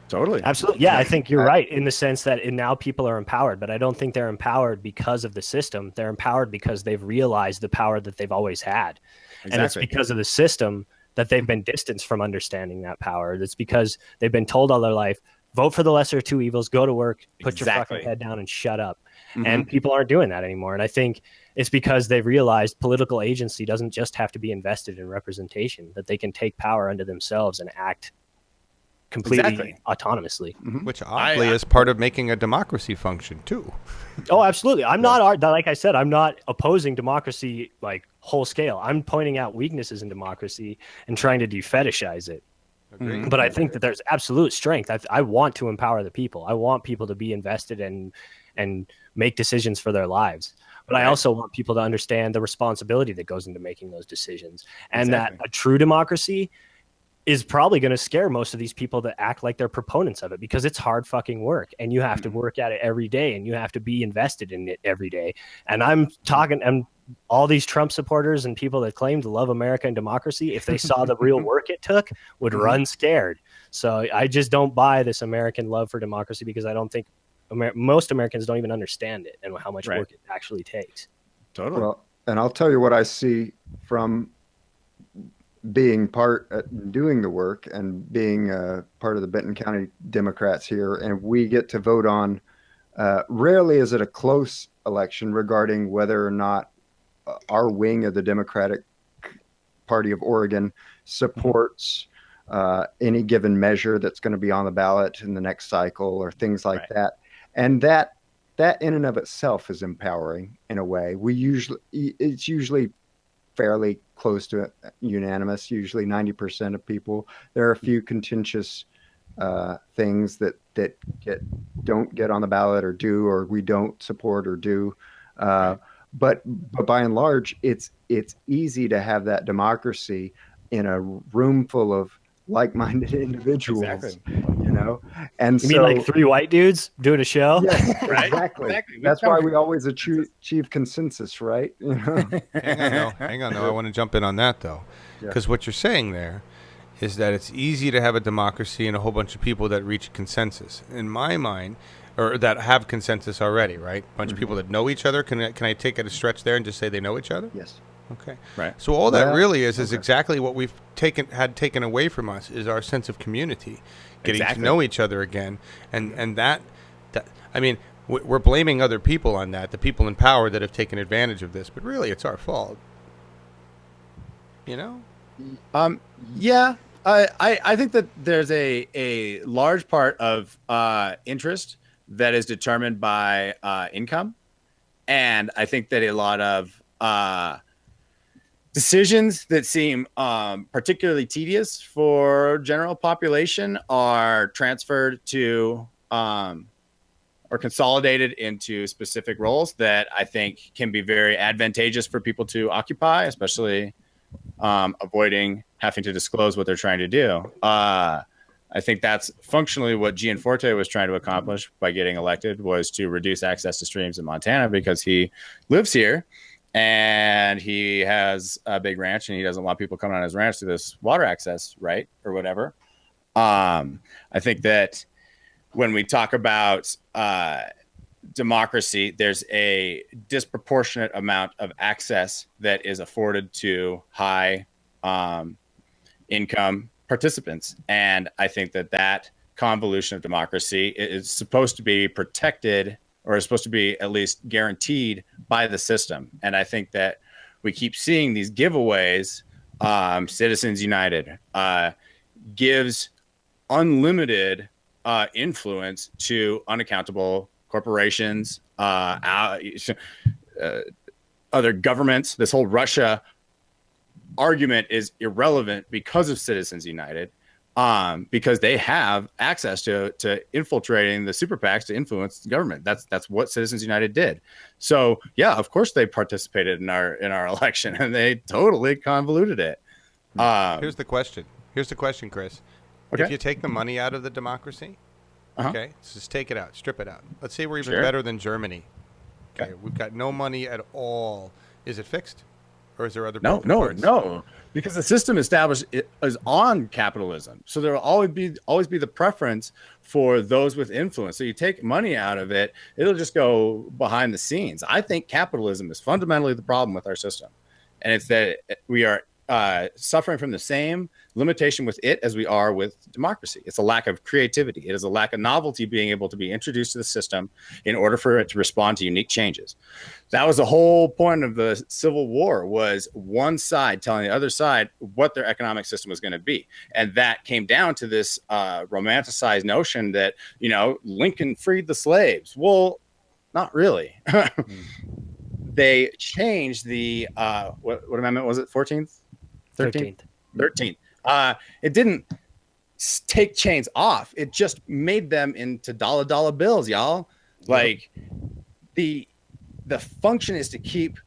Totally. Absolutely. Yeah, I think you're right in the sense that now people are empowered, but I don't think they're empowered because of the system. They're empowered because they've realized the power that they've always had. Exactly. And it's because of the system that they've been distanced from understanding that power. It's because they've been told all their life, vote for the lesser of two evils, go to work, put your fucking head down and shut up. Mm-hmm. And people aren't doing that anymore. And I think it's because they've realized political agency doesn't just have to be invested in representation, that they can take power unto themselves and act completely autonomously. Which oddly is part of making a democracy function too. Oh, absolutely. I'm not, like I said, I'm not opposing democracy like whole scale. I'm pointing out weaknesses in democracy and trying to defetishize it. Agreed. But I think that there's absolute strength. I want to empower the people. I want people to be invested and make decisions for their lives. But I also want people to understand the responsibility that goes into making those decisions, and that a true democracy is probably going to scare most of these people that act like they're proponents of it, because it's hard fucking work and you have to work at it every day and you have to be invested in it every day. And I'm talking, and all these Trump supporters and people that claim to love America and democracy, if they saw the real work it took, would run scared. So I just don't buy this American love for democracy, because I don't think most Americans don't even understand it and how much work it actually takes. Totally. Well, and I'll tell you what I see from being doing the work and being part of the Benton County Democrats here, and we get to vote on, rarely is it a close election regarding whether or not our wing of the Democratic Party of Oregon supports any given measure that's going to be on the ballot in the next cycle or things like that. And that in and of itself is empowering in a way. It's usually fairly close to unanimous, usually 90% of people. There are a few contentious things that don't get on the ballot or do, or we don't support or do. But by and large, it's easy to have that democracy in a room full of like-minded individuals. You know, and you mean like three white dudes doing a show? Yes, exactly. That's why we always achieve consensus, right? You know? Hang on, though. I want to jump in on that, though, because what you're saying there is that it's easy to have a democracy and a whole bunch of people that reach consensus. In my mind, or that have consensus already, right? A bunch of people that know each other. Can I take it a stretch there and just say they know each other? Yes. Okay. Right. So all that really is exactly what we've taken away from us, is our sense of community, getting to know each other again, and that I mean, we're blaming other people on that, the people in power that have taken advantage of this, but really it's our fault. You know? Yeah. I think that there's a large part of interest that is determined by income, and I think that a lot of decisions that seem particularly tedious for general population are transferred to or consolidated into specific roles that I think can be very advantageous for people to occupy, especially avoiding having to disclose what they're trying to do. I think that's functionally what Gianforte was trying to accomplish by getting elected, was to reduce access to streams in Montana, because he lives here and he has a big ranch and he doesn't want people coming on his ranch to this water access right or whatever. I think that when we talk about democracy, there's a disproportionate amount of access that is afforded to high income participants. And I think that convolution of democracy is supposed to be protected, or is supposed to be at least guaranteed by the system. And I think that we keep seeing these giveaways. Citizens United gives unlimited influence to unaccountable corporations, other governments. This whole Russia argument is irrelevant because of Citizens United, because they have access to infiltrating the super PACs to influence the government. That's what Citizens United did. So yeah, of course they participated in our election, and they totally convoluted it. Here's the question, Chris. Okay. If you take the money out of the democracy, okay, so just take it out, strip it out. Let's say we're even better than Germany. Okay, we've got no money at all. Is it fixed? Or is there other parts? No, because the system established is on capitalism, so there will always be the preference for those with influence. So you take money out of it, it'll just go behind the scenes. I think capitalism is fundamentally the problem with our system, and it's that we are suffering from the same limitation with it as we are with democracy. It's a lack of creativity. It is a lack of novelty being able to be introduced to the system in order for it to respond to unique changes. That was the whole point of the Civil War, was one side telling the other side what their economic system was going to be. And that came down to this romanticized notion that, you know, Lincoln freed the slaves. Well, not really. They changed the what amendment was it? 14th? 13th. It didn't take chains off. It just made them into dollar bills, y'all. Like the function is to keep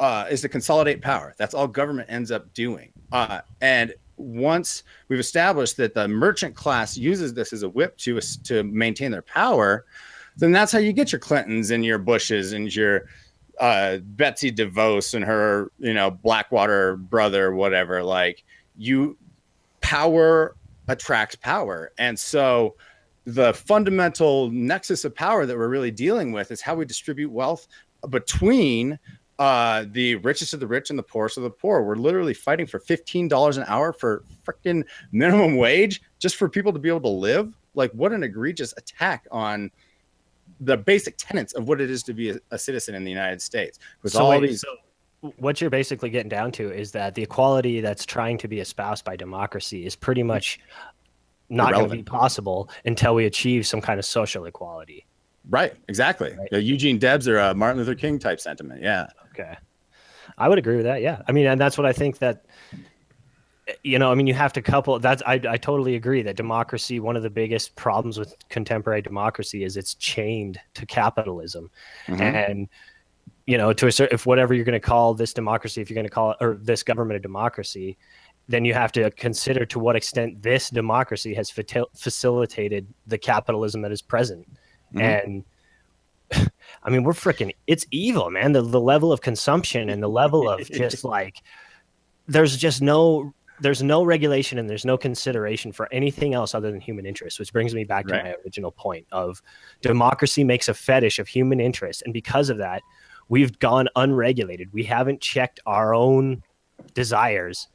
is to consolidate power. That's all government ends up doing. And once we've established that the merchant class uses this as a whip to maintain their power, then that's how you get your Clintons and your Bushes and your Betsy DeVos and her, you know, Blackwater brother, whatever. Like, you, power attracts power. And so the fundamental nexus of power that we're really dealing with is how we distribute wealth between the richest of the rich and the poorest of the poor. We're literally fighting for $15 an hour for freaking minimum wage just for people to be able to live. Like, what an egregious attack on the basic tenets of what it is to be a citizen in the United States. With so, all wait, these, so what you're basically getting down to is that the equality that's trying to be espoused by democracy is pretty much not going to be possible until we achieve some kind of social equality. Right. Exactly. Right. Eugene Debs or Martin Luther King type sentiment. Yeah. Okay. I would agree with that. Yeah. I mean, and that's what I think that, you know, I mean, you have to couple that's, I totally agree that democracy, one of the biggest problems with contemporary democracy is it's chained to capitalism. Mm-hmm. And, you know, to a certain, if whatever you're going to call this democracy, if you're going to call it, or this government a democracy, then you have to consider to what extent this democracy has facilitated the capitalism that is present. Mm-hmm. And I mean, it's evil, man. The level of consumption and the level of just like, there's no regulation and there's no consideration for anything else other than human interest, which brings me back to my original point of democracy makes a fetish of human interest. And because of that, we've gone unregulated. We haven't checked our own desires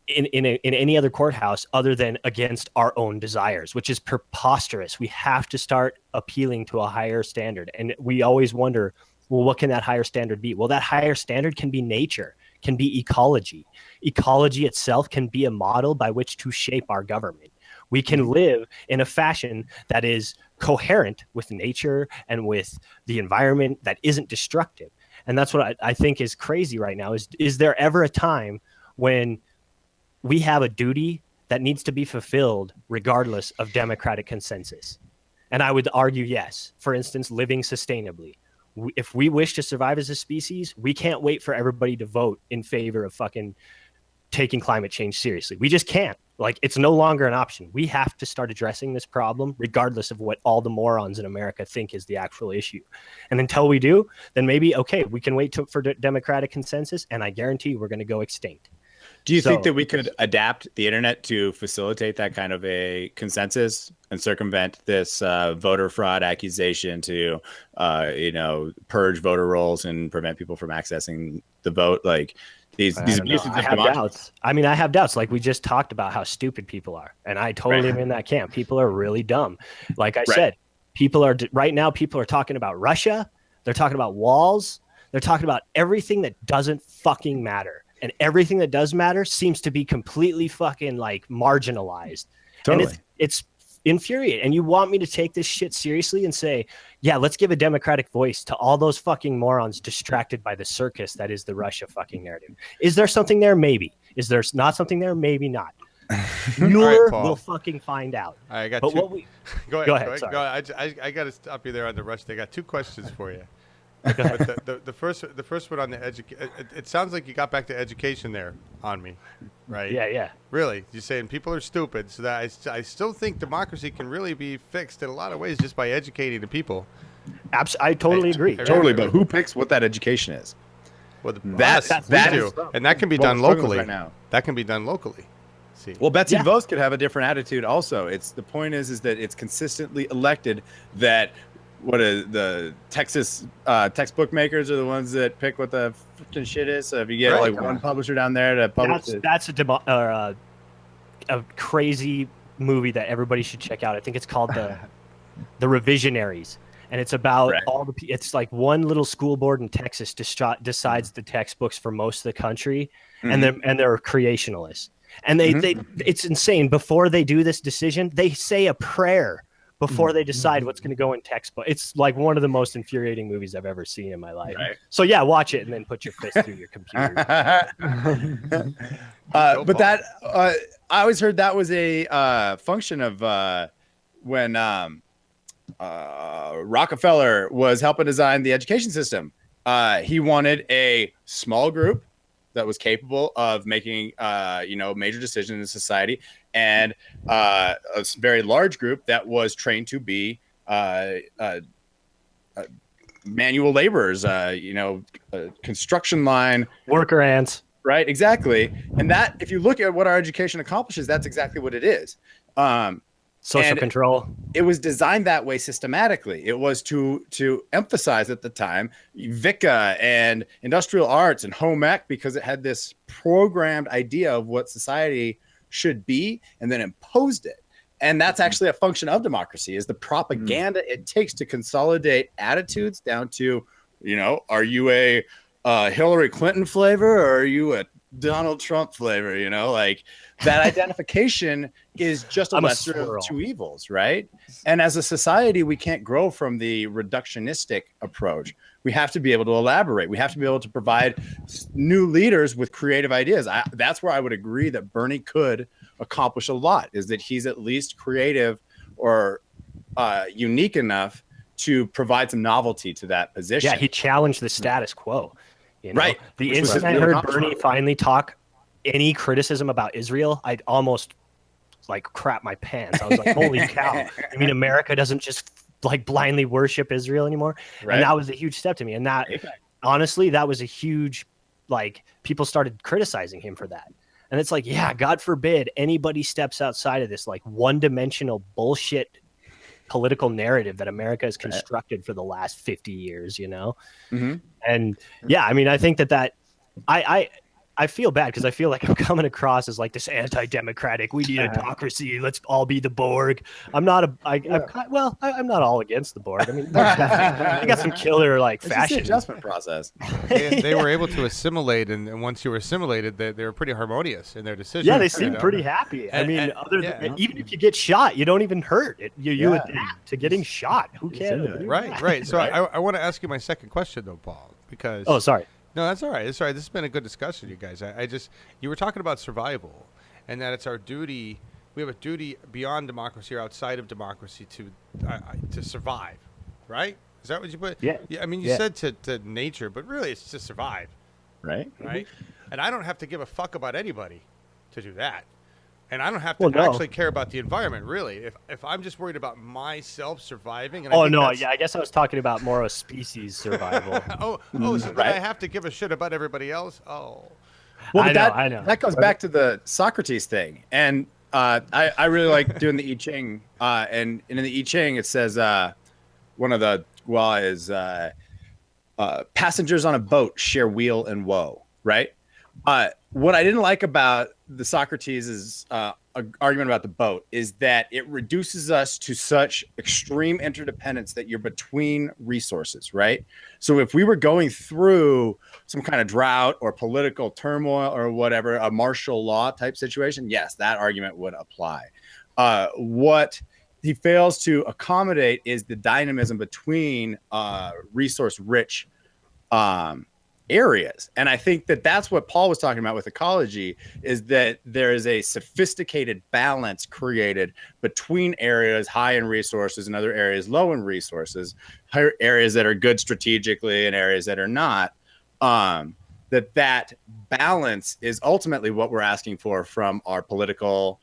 in any other courthouse other than against our own desires, which is preposterous. We have to start appealing to a higher standard. And we always wonder, well, what can that higher standard be? Well, that higher standard can be nature, can be ecology. Ecology itself can be a model by which to shape our government. We can live in a fashion that is coherent with nature and with the environment that isn't destructive. And that's what I think is crazy right now. Is there ever a time when we have a duty that needs to be fulfilled regardless of democratic consensus? And I would argue yes. For instance, living sustainably. If we wish to survive as a species, we can't wait for everybody to vote in favor of fucking taking climate change seriously. We just can't. Like, it's no longer an option. We have to start addressing this problem regardless of what all the morons in America think is the actual issue. And until we do, then maybe, okay, we can wait for democratic consensus, and I guarantee you we're going to go extinct. Do you think that we could adapt the internet to facilitate that kind of a consensus and circumvent this voter fraud accusation to, purge voter rolls and prevent people from accessing the vote? Like these abuses of democracy. Doubts. I mean, I have doubts. Like we just talked about how stupid people are, and I totally am in that camp. People are really dumb. Like I said, people are talking about Russia. They're talking about walls. They're talking about everything that doesn't fucking matter. And everything that does matter seems to be completely fucking like marginalized. Totally. And it's infuriating. And you want me to take this shit seriously and say, yeah, let's give a democratic voice to all those fucking morons distracted by the circus that is the Russia fucking narrative. Is there something there? Maybe. Is there not something there? Maybe not. We'll fucking find out. All right, I got but two. Go ahead. Sorry. Go ahead. I got to stop you there on the Russia. I got two questions for you. But the first one on the education, it sounds like you got back to education there on me, right? Yeah. Really? You're saying people are stupid, so that I still think democracy can really be fixed in a lot of ways just by educating the people. I totally agree. Totally, but who picks what that education is? Well, and that can be done locally. Right now. That can be done locally. See. Well, Betsy DeVos could have a different attitude also. The point is that it's consistently elected that what is the Texas textbook makers are the ones that pick what the freaking shit is. So if you get like one publisher down there to publish that's a crazy movie that everybody should check out. I think it's called the Revisionaries, and it's about it's like one little school board in Texas decides the textbooks for most of the country, and they're creationalists, and they it's insane. Before they do this decision, they say a prayer before they decide what's going to go in textbook. It's like one of the most infuriating movies I've ever seen in my life. Right. So yeah, watch it and then put your fist through your computer. But that I always heard that was a function of when Rockefeller was helping design the education system. He wanted a small group that was capable of making major decisions in society, and a very large group that was trained to be manual laborers, construction line worker ants. Right, exactly. And that, if you look at what our education accomplishes, that's exactly what it is. Social control. It was designed that way systematically. It was to emphasize at the time VICA and industrial arts and home ec, because it had this programmed idea of what society should be and then imposed it. And that's actually a function of democracy, is the propaganda it takes to consolidate attitudes down to, are you a Hillary Clinton flavor or are you a Donald Trump flavor? Like that identification is just a lesser of two evils, right? And as a society, we can't grow from the reductionistic approach. We have to be able to elaborate. We have to be able to provide new leaders with creative ideas. That's where I would agree that Bernie could accomplish a lot, is that he's at least creative or unique enough to provide some novelty to that position. Yeah, he challenged the status quo. Right. The instant I heard Bernie finally talk any criticism about Israel, I'd almost like crap my pants. I was like, holy cow. I mean, America doesn't just like blindly worship Israel anymore. Right. And that was a huge step to me. And that, honestly, that was a huge, like, people started criticizing him for that. And it's like, yeah, God forbid anybody steps outside of this like one-dimensional bullshit political narrative that America has constructed for the last 50 years, And yeah, I mean, I think that I feel bad because I feel like I'm coming across as like this anti-democratic. We need a democracy. Let's all be the Borg. I'm not I'm not all against the Borg. I mean, they got some killer like fashion adjustment process. They were able to assimilate, and once you were assimilated, they were pretty harmonious in their decisions. Yeah, they seemed pretty happy. I mean, even if you get shot, you don't even hurt. You adapt to getting shot. Who cares? Right. So I want to ask you my second question though, Paul, because sorry. No, that's all right. It's all right. This has been a good discussion, you guys. You were talking about survival, and that it's our duty. We have a duty beyond democracy or outside of democracy to survive, right? Is that what you put? Yeah. I mean, you said to nature, but really it's to survive, right? Right. And I don't have to give a fuck about anybody to do that. And I don't have to actually care about the environment, really. If I'm just worried about myself surviving. And I guess I was talking about more of a species survival. So I have to give a shit about everybody else? Oh. Well, I know. That goes back to the Socrates thing. And I really like doing the I Ching. And in the I Ching, it says one of the Gua is passengers on a boat share weal and woe, right? What I didn't like about the Socrates' argument about the boat is that it reduces us to such extreme interdependence that you're between resources, right? So if we were going through some kind of drought or political turmoil or whatever, a martial law type situation, yes, that argument would apply. What he fails to accommodate is the dynamism between resource-rich areas. And I think that that's what Paul was talking about with ecology, is that there is a sophisticated balance created between areas high in resources and other areas low in resources, areas that are good strategically and areas that are not. That balance is ultimately what we're asking for from our political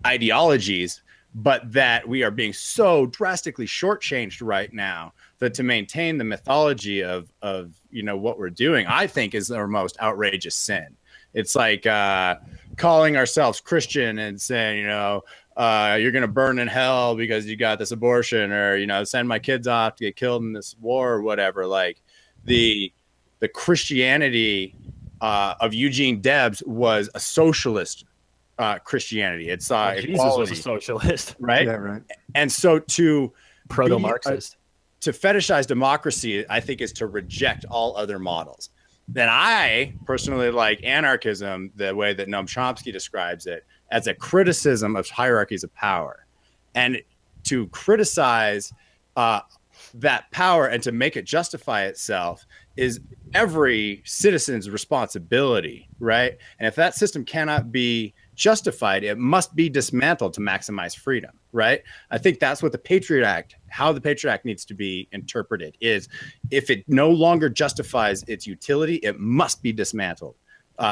ideologies, but that we are being so drastically shortchanged right now that to maintain the mythology of what we're doing, I think is our most outrageous sin. It's like calling ourselves Christian and saying, you're going to burn in hell because you got this abortion, or, you know, send my kids off to get killed in this war or whatever. Like the Christianity of Eugene Debs was a socialist Christianity. It saw Jesus equality, was a socialist, right? Yeah, right. And so to proto-Marxist. to fetishize democracy, I think, is to reject all other models. Then I personally like anarchism, the way that Noam Chomsky describes it, as a criticism of hierarchies of power. And to criticize that power and to make it justify itself is every citizen's responsibility, right? And if that system cannot be justified, it must be dismantled to maximize freedom, right? I think that's what the Patriot Act, how the Patriot Act needs to be interpreted, is if it no longer justifies its utility, it must be dismantled.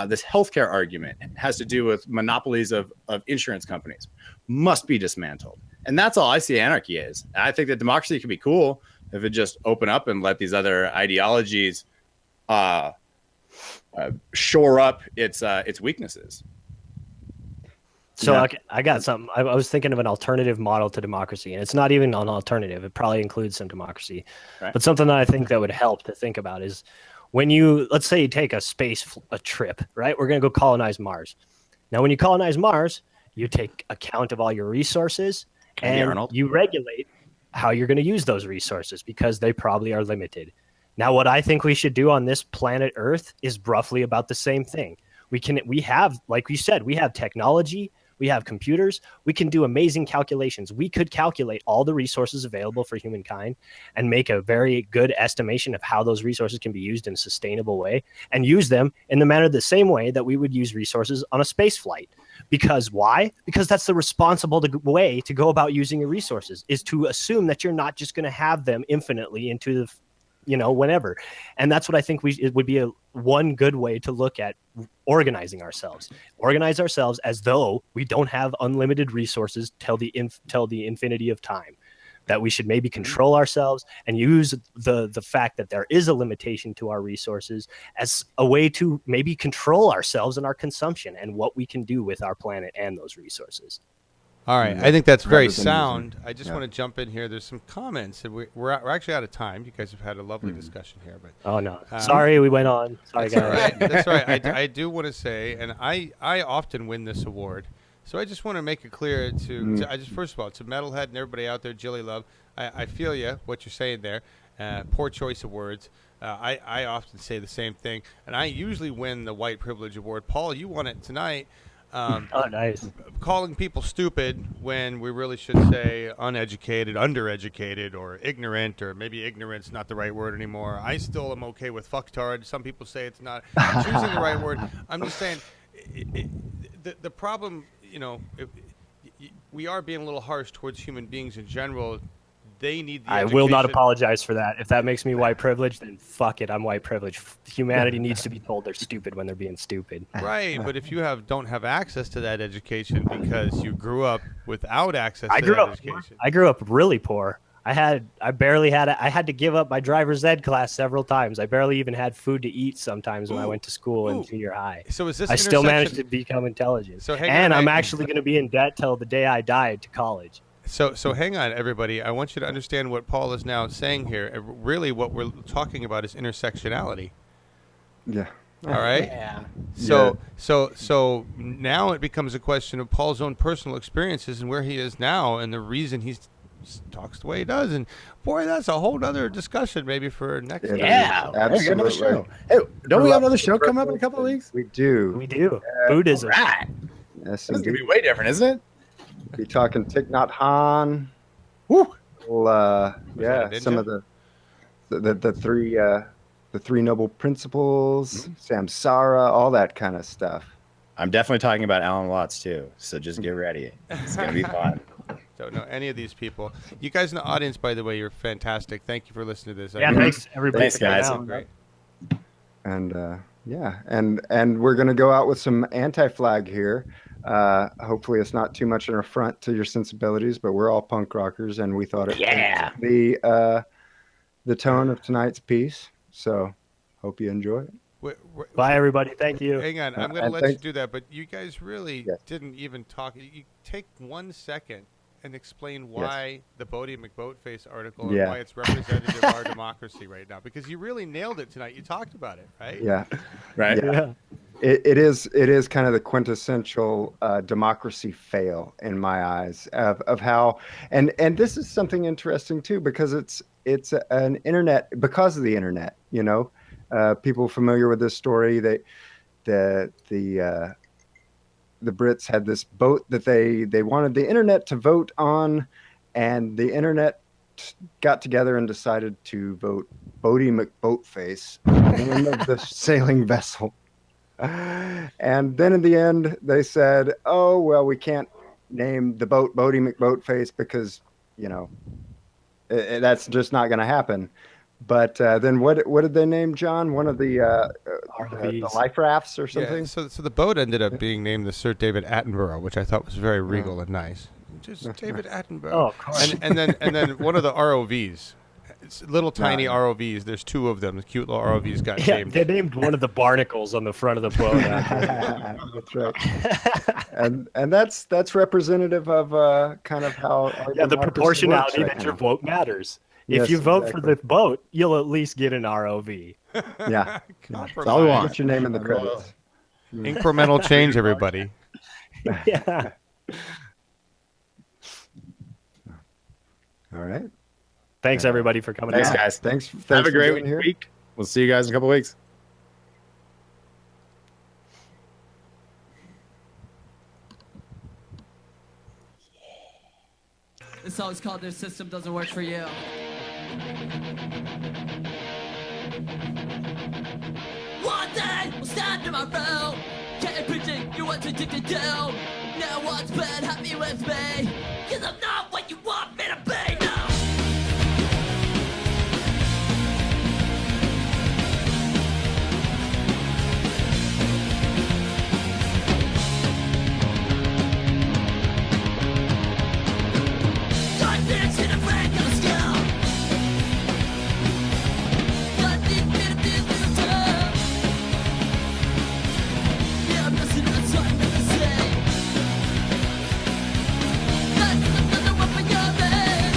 This healthcare argument has to do with monopolies of insurance companies, must be dismantled. And that's all I see anarchy is. I think that democracy can be cool if it just open up and let these other ideologies shore up its weaknesses. So Yeah. I got something. I was thinking of an alternative model to democracy, and it's not even an alternative. It probably includes some democracy. Right. But something that I think that would help to think about is when you, let's say you take a trip, right? We're going to go colonize Mars. Now, when you colonize Mars, you take account of all your resources and you regulate how you're going to use those resources because they probably are limited. Now, what I think we should do on this planet Earth is roughly about the same thing. We have, like you said, we have technology. We have computers. We can do amazing calculations. We could calculate all the resources available for humankind and make a very good estimation of how those resources can be used in a sustainable way and use them in the same way that we would use resources on a space flight. Because why? Because that's the responsible way to go about using your resources, is to assume that you're not just going to have them infinitely into the whenever. And that's what I think it would be one good way to look at organize ourselves as though we don't have unlimited resources till the infinity of time, that we should maybe control ourselves and use the fact that there is a limitation to our resources as a way to maybe control ourselves and our consumption and what we can do with our planet and those resources. All right, I think that's very Rather than sound. using- I just yeah. want to jump in here. There's some comments, and we're actually out of time. You guys have had a lovely discussion here, but Oh no, sorry we went on. Sorry that's all guys. right. That's all right. I do want to say, and I often win this award, so I just want to make it clear first of all, to Metalhead and everybody out there, Jilly Love, I feel you, what you're saying there. Poor choice of words. I often say the same thing, and I usually win the white privilege award. Paul, you won it tonight. Oh, nice. Calling people stupid when we really should say uneducated, undereducated, or ignorant, or maybe ignorant's not the right word anymore. I still am okay with fucktard. Some people say it's not. Choosing the right word. I'm just saying the problem, we are being a little harsh towards human beings in general. They need the I will not education. apologize for that. If that makes me white privileged, then fuck it, I'm white privileged. Humanity needs to be told they're stupid when they're being stupid. Right, but if you don't have access to that education because you grew up without access to that education. I grew up really poor. I had to give up my driver's ed class several times. I barely even had food to eat sometimes when I went to school in junior high. So is this I still managed to intersection- become intelligent. So hang and on, I'm actually going to be in debt till the day I die to college. So hang on, everybody. I want you to understand what Paul is now saying here. Really, what we're talking about is intersectionality. Yeah. All right. Yeah. So now it becomes a question of Paul's own personal experiences and where he is now, and the reason he talks the way he does. And boy, that's a whole other discussion maybe for next. Yeah, time. Yeah, Absolutely. another show. Hey, don't we have another show coming up in a couple of weeks? We do. We do. Buddhism. Right. Yes, This is gonna indeed. be way different, isn't it? Be talking Thich Nhat Hanh. Woo. Well, that a some ninja? of the three noble principles, samsara, all that kind of stuff. I'm definitely talking about Alan Watts too, so just get ready. It's gonna be fun. Don't know any of these people. You guys in the audience, by the way, you're fantastic. Thank you for listening to this. Yeah, thanks everybody. Thanks, for coming guys. out. Great. And and we're gonna go out with some anti-flag here. Hopefully, it's not too much an affront to your sensibilities, but we're all punk rockers, and we thought it the tone of tonight's piece. So, hope you enjoy it. Bye, everybody. Thank you. Hang on, I'm going to let you do that, but you guys really didn't even talk. You take 1 second and explain why the Bodie McBoatface article and why it's representative of our democracy right now, because you really nailed it tonight. You talked about it, right? Yeah. Right. Yeah. It is kind of the quintessential democracy fail in my eyes of how, and this is something interesting too, because it's an internet, because of the internet, you know, people familiar with this story, the Brits had this boat that they wanted the internet to vote on, and the internet got together and decided to vote Bodie McBoatface, the name of the sailing vessel. And then in the end, they said, "Oh well, we can't name the boat Bodie McBoatface because, you know, that's just not going to happen." But then what did they name, John? One of the life rafts or something? Yeah, so the boat ended up being named the Sir David Attenborough, which I thought was very regal and nice. Just David Attenborough. Oh, of course. And then one of the ROVs. It's little tiny ROVs. There's 2 of them. The cute little ROVs got named. They named one of the barnacles on the front of the boat. That's right. And that's representative of kind of how the proportionality that your vote matters. Yes, if you vote for the boat, you'll at least get an ROV. Yeah. That's all we want. Put your name in the credits. Incremental change, everybody. Yeah. All right. Thanks, everybody, for coming Thanks, out. guys. Thanks Have a for great being here. week. We'll see you guys in a couple weeks. This song's called "Their System Doesn't Work for You." One day we'll stand tomorrow. Can't predict you what's addicted to. No one's been happy with me, 'cause I'm not what you want me to be. No. Darkness in a break of a skill. God need me to be a little dumb. Yeah, I'm missing out on time in the same. That's another one for your man.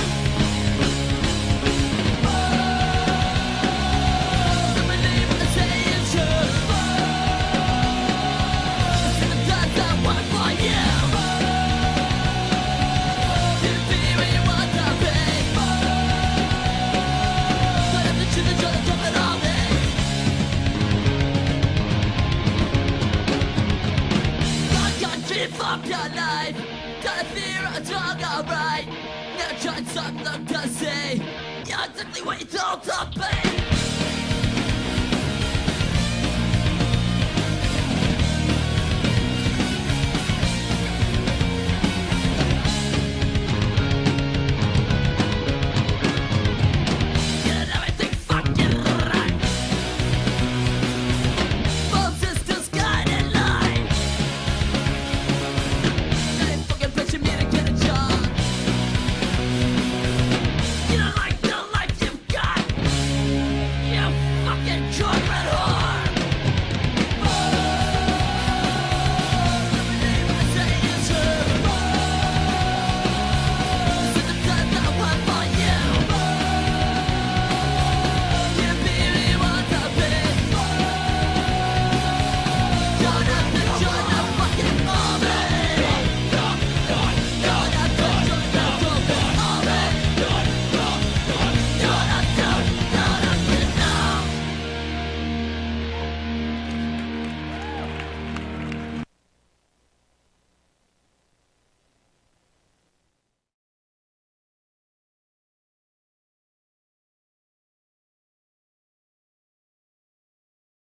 I believe what I say is true. Sometimes I want for you. You be where you want to be. But I'm the truth that you're coming on me. I can't keep up your life. Gotta fear it's wrong, alright. Now try something to see. You're exactly what you told to be.